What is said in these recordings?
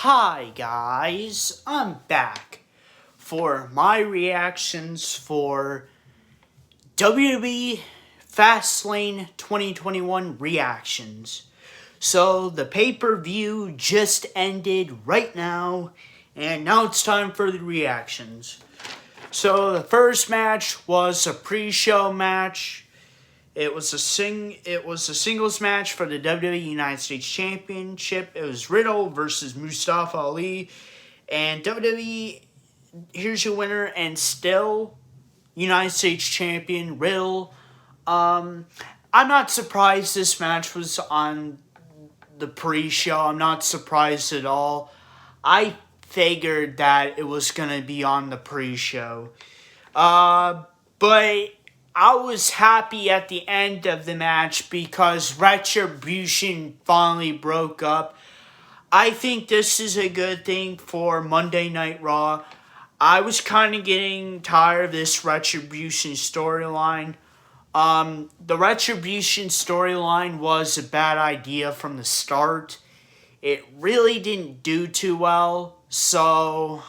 Hi guys, I'm back for my reactions for WWE FastLane 2021 reactions. So the pay-per-view just ended right now, and now it's time for the reactions. So the first match was a pre-show match. It was a singles match for the WWE United States Championship. It was Riddle versus Mustafa Ali. And WWE, here's your winner and still United States Champion, Riddle. I'm not surprised this match was on the pre-show. I'm not surprised at all. I figured that it was going to be on the pre-show. But I was happy at the end of the match because Retribution finally broke up. I think this is a good thing for Monday Night Raw. I was kind of getting tired of this Retribution storyline. The Retribution storyline was a bad idea from the start. It really didn't do too well. So,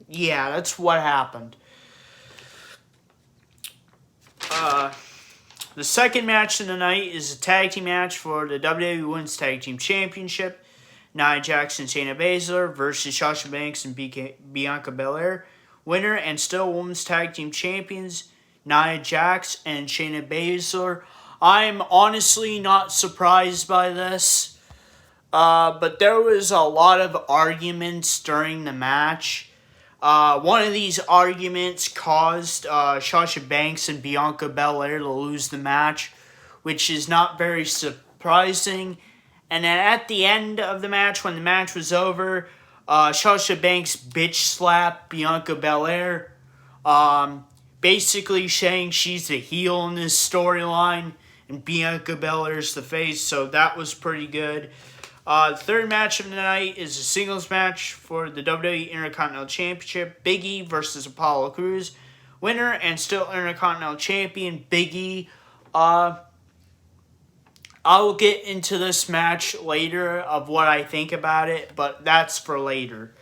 yeah, that's what happened. The second match of the night is a tag team match for the WWE Women's Tag Team Championship. Nia Jax and Shayna Baszler versus Sasha Banks and Bianca Belair. Winner and still Women's Tag Team Champions, Nia Jax and Shayna Baszler. I'm honestly not surprised by this. But there was a lot of arguments during the match. One of these arguments caused Sasha Banks and Bianca Belair to lose the match, which is not very surprising. And then at the end of the match, when the match was over, Sasha Banks bitch slapped Bianca Belair, basically saying she's the heel in this storyline and Bianca Belair's the face, so that was pretty good. The third match of the night is a singles match for the WWE Intercontinental Championship. Big E versus Apollo Crews. Winner and still Intercontinental Champion, Big E. I will get into this match later of what I think about it, but that's for later.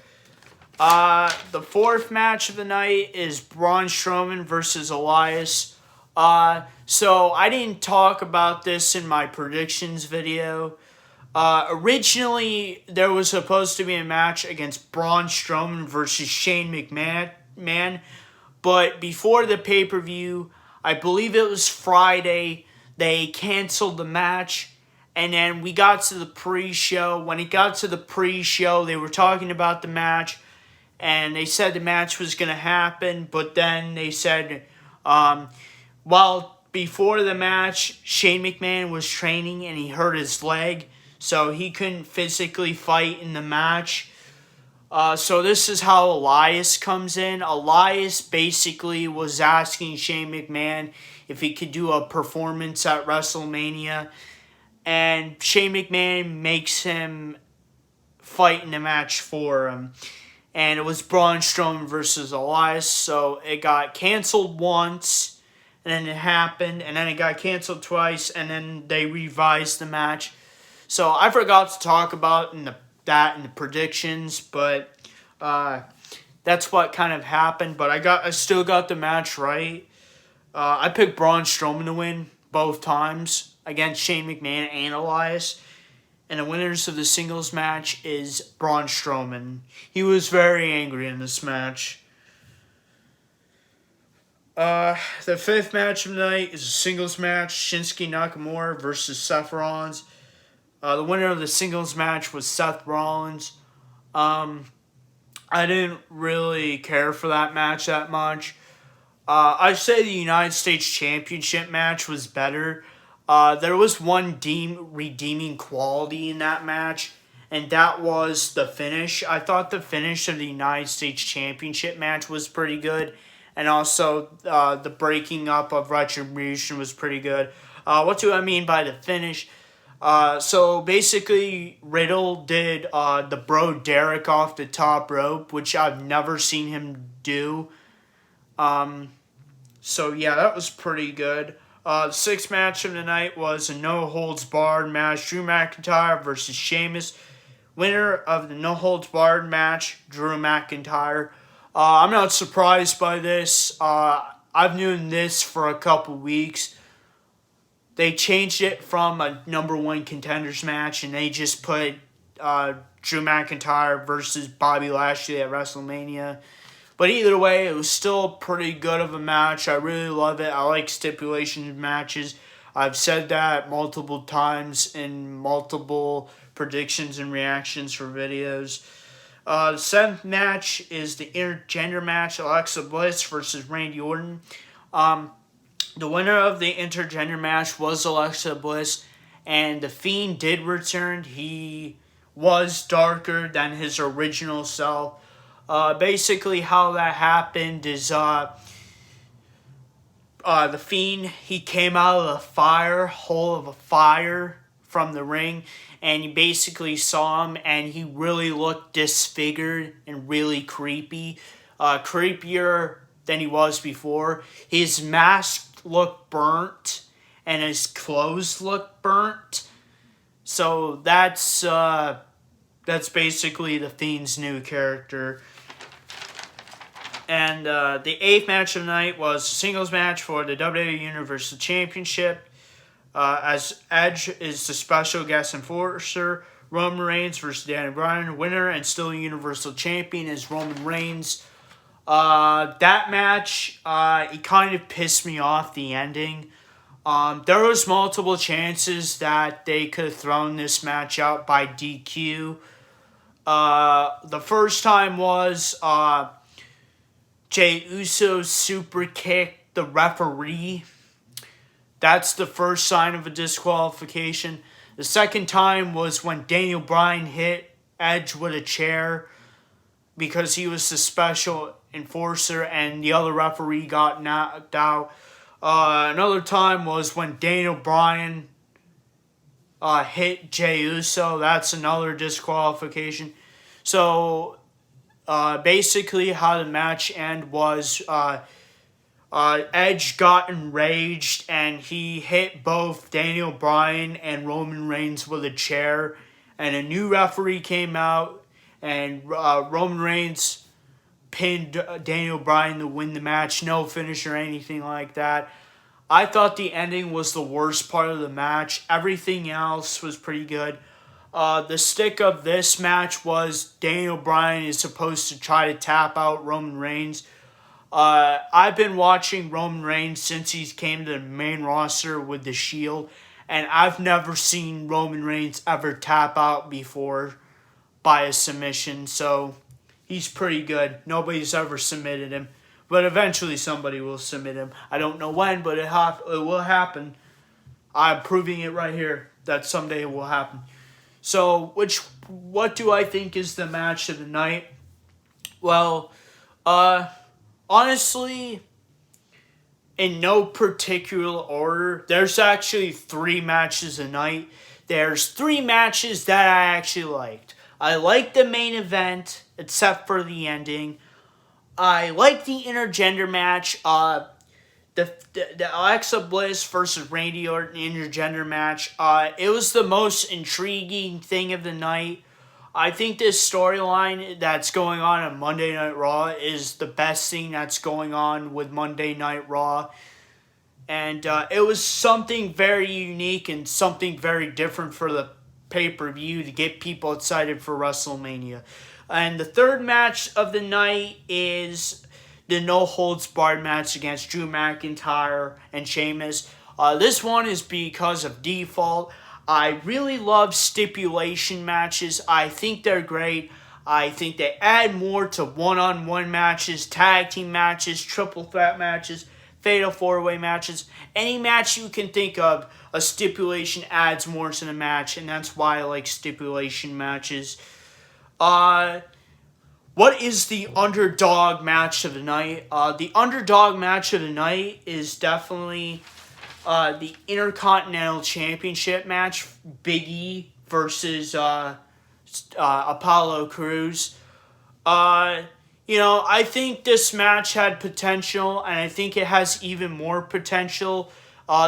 The fourth match of the night is Braun Strowman versus Elias. So I didn't talk about this in my predictions video. Originally, there was supposed to be a match against Braun Strowman versus Shane McMahon, but before the pay-per-view, I believe it was Friday, they canceled the match, and then we got to the pre-show. When it got to the pre-show, they were talking about the match, and they said the match was going to happen, but then they said, before the match, Shane McMahon was training and he hurt his leg, so he couldn't physically fight in the match. So this is how Elias comes in. Elias basically was asking Shane McMahon if he could do a performance at WrestleMania. And Shane McMahon makes him fight in the match for him. And it was Braun Strowman versus Elias. So it got canceled once, and then it happened, and then it got canceled twice, and then they revised the match. So I forgot to talk about that in the predictions, but that's what kind of happened. But I still got the match right. I picked Braun Strowman to win both times against Shane McMahon and Elias. And the winners of the singles match is Braun Strowman. He was very angry in this match. The fifth match of the night is a singles match. Shinsuke Nakamura versus Seth Rollins. The winner of the singles match was Seth Rollins. I didn't really care for that match that much. I'd say the United States Championship match was better. There was one redeeming quality in that match, and that was the finish. I thought the finish of the United States Championship match was pretty good, and also the breaking up of Retribution was pretty good. What do I mean by the finish? So basically, Riddle did the Bro Derek off the top rope, which I've never seen him do. So yeah, that was pretty good. The sixth match of the night was a no-holds-barred match. Drew McIntyre versus Sheamus. Winner of the No Holds Barred match, Drew McIntyre. I'm not surprised by this. I've known this for a couple weeks. They changed it from a number one contenders match, and they just put Drew McIntyre versus Bobby Lashley at WrestleMania. But either way, it was still pretty good of a match. I really love it. I like stipulation matches. I've said that multiple times in multiple predictions and reactions for videos. The seventh match is the intergender match, Alexa Bliss versus Randy Orton. The winner of the intergender match was Alexa Bliss, and the Fiend did return. He was darker than his original self. Basically, how that happened is the Fiend, he came out of a hole of a fire from the ring, and you basically saw him, and he really looked disfigured and really creepy. Creepier than he was before. His mask looked burnt, and his clothes looked burnt. So that's basically the Fiend's new character. And the eighth match of the night was a singles match for the WWE Universal Championship. As Edge is the special guest enforcer, Roman Reigns versus Daniel Bryan. Winner and still Universal Champion is Roman Reigns. That match, it kind of pissed me off, the ending. There was multiple chances that they could have thrown this match out by DQ. The first time was Jey Uso super kicked the referee. That's the first sign of a disqualification. The second time was when Daniel Bryan hit Edge with a chair because he was the special enforcer and the other referee got knocked out. Another time was when Daniel Bryan hit Jey Uso. That's another disqualification. So basically how the match ended was Edge got enraged and he hit both Daniel Bryan and Roman Reigns with a chair, and a new referee came out, and Roman Reigns pinned Daniel Bryan to win the match. No finish or anything like that. I thought the ending was the worst part of the match. Everything else was pretty good. The stick of this match was Daniel Bryan is supposed to try to tap out Roman Reigns. I've been watching Roman Reigns since he came to the main roster with the Shield, and I've never seen Roman Reigns ever tap out before by a submission, so he's pretty good. Nobody's ever submitted him, but eventually somebody will submit him. I don't know when, but it will happen. I'm proving it right here that someday it will happen. So, what do I think is the match of the night? Well, honestly, in no particular order, there's actually 3 matches a night. There's 3 matches that I actually liked. I liked the main event, except for the ending. I liked the intergender match. The Alexa Bliss versus Randy Orton intergender match. It was the most intriguing thing of the night. I think this storyline that's going on Monday Night Raw is the best thing that's going on with Monday Night Raw. And it was something very unique and something very different for the pay-per-view to get people excited for WrestleMania. And the third match of the night is the No Holds Barred match against Drew McIntyre and Sheamus. This one is because of default. I really love stipulation matches. I think they're great. I think they add more to one-on-one matches, tag team matches, triple threat matches, fatal four-way matches. Any match you can think of, a stipulation adds more to the match, and that's why I like stipulation matches. What is the underdog match of the night? The underdog match of the night is definitely the Intercontinental Championship match, Big E versus Apollo Crews. I think this match had potential, and I think it has even more potential.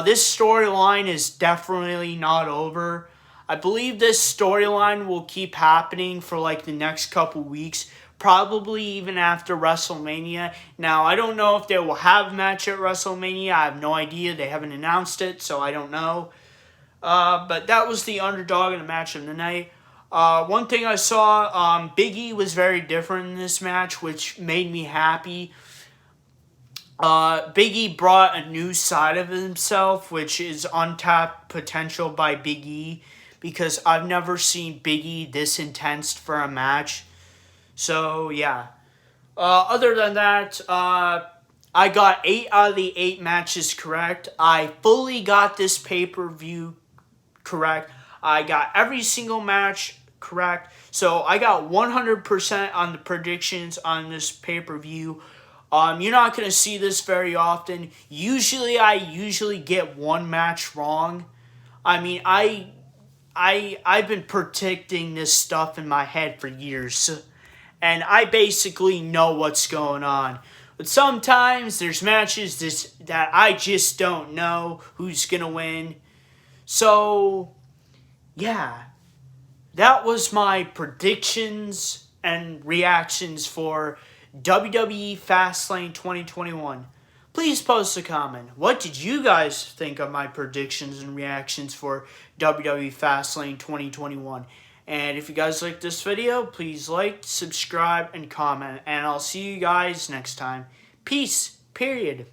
This storyline is definitely not over. I believe this storyline will keep happening for like the next couple weeks, probably even after WrestleMania. Now, I don't know if they will have a match at WrestleMania. I have no idea. They haven't announced it, so I don't know. But that was the underdog in the match of the night. One thing I saw, Big E was very different in this match, which made me happy. Big E brought a new side of himself, which is untapped potential by Big E, because I've never seen Big E this intense for a match. So, yeah. Other than that, I got 8 out of the 8 matches correct. I fully got this pay-per-view correct. I got every single match correct. So, I got 100% on the predictions on this pay-per-view. You're not going to see this very often. I get one match wrong. I mean, I've been predicting this stuff in my head for years. And I basically know what's going on. But sometimes there's matches that I just don't know who's going to win. So, yeah. That was my predictions and reactions for WWE FastLane 2021. Please post a comment. What did you guys think of my predictions and reactions for WWE FastLane 2021? And if you guys like this video, please like, subscribe, and comment. And I'll see you guys next time. Peace. Period.